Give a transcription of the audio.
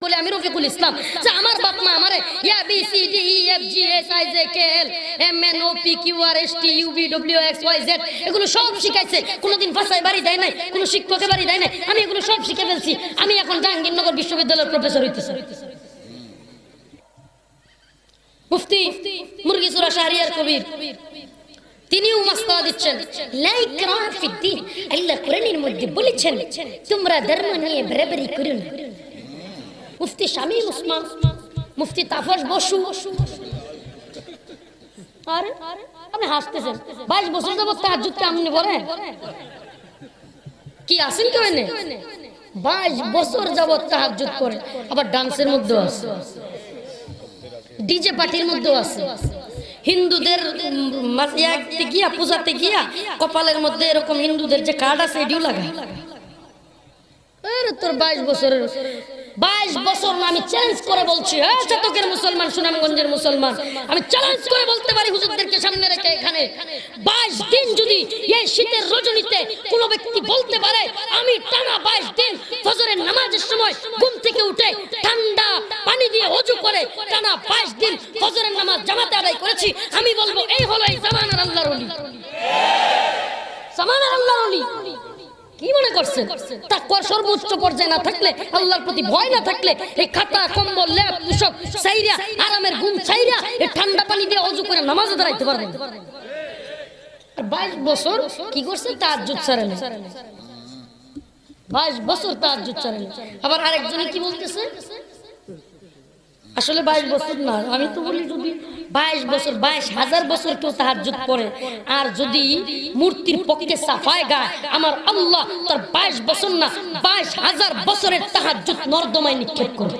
বলে আমি রফিকুল ইসলাম যে আমার বাপ মা আমারে A B C D E F G H I J K L M N O P Q R S T U V W X Y Z এগুলো সব শিখাইছে, কোনোদিন ভাষায় বাড়ি দেয় নাই, কোনো শিক্ষকের বাড়ি দেয় নাই, আমি এগুলো সব শিখে ফেলছি। আমি এখন জাহাঙ্গীরনগর বিশ্ববিদ্যালয়ের প্রফেসর হইতেছি। মুফতি মুরগিসুরা শাহরিয়ার কবির তিনিও মাসলা দিচ্ছেন, লা ইকরাহা ফিদ্দীন, আল্লাহ কোরআনের মধ্যে বলেছেন তোমরা ধর্ম নিয়ে বাড়াবাড়ি করো না। মুফতি শামীম ওসমান, মুফতি তাফস বসু, আরে আপনি হাসতেছেন, 22 বছর যাবত তাহাজ্জুদ কে আপনি বলেন কি আসেন কেউ এনে 22 বছর যাবত তাহাজ্জুদ করে, আবার ডান্সের মধ্যে আছে, ডিজে পার্টির মধ্যে আছে, হিন্দুদের মাঝে গিয়া পূজাতে গিয়া কপালের মধ্যে এরকম হিন্দুদের যে কার্ড আছে এটিও লাগায়। আরে তোর 22 বছরের 22 বছর না, আমি চ্যালেঞ্জ করে বলছি, হ্যাঁ চাতকের মুসলমান, সুনামগঞ্জের মুসলমান, আমি চ্যালেঞ্জ করে বলতে পারি হুজুরদেরকে সামনে রেখে, এখানে 22 দিন যদি এই শীতের রজনীতে কোনো ব্যক্তি বলতে পারে আমি টানা 22 দিন ফজরের নামাজের সময় ঘুম থেকে উঠে ঠান্ডা পানি দিয়ে ওযু করে টানা 22 দিন ফজরের নামাজ জামাতে আদায় করেছি, আমি বলবো এই হলো এই জামানার আল্লাহর ওলি। জামানার আল্লাহর ওলি কি মনে করছেন? তাকওয়ার সর্বোচ্চ পর্যায়ে না থাকলে, আল্লাহর প্রতি ভয় না থাকলে, এই খাতা কম্বল লেপ তুষক ছাইরা আরামের ঘুম ছাইরা এই ঠান্ডা পানি দিয়ে ওযু করে নামাজে দাঁড়াইতে পারবেন? আর 22 বছর কি করছে? তাহাজ্জুদ ছাড়ে না। 22 বছর তাহাজ্জুদ ছাড়ে না। আবার আরেকজনে কি বলতেছে, আসলে 22 বছর না, আমি তো বলি যদি 22 বছর 22,000 বছর কেউ তাহাজ্জুদ পড়ে, আর যদি মূর্তির পক্ষে সাফায় গায়, আমার আল্লাহ তার 22 বছর না 22,000 বছরের তাহাজ্জুদ নর্দমায় নিক্ষেপ করে।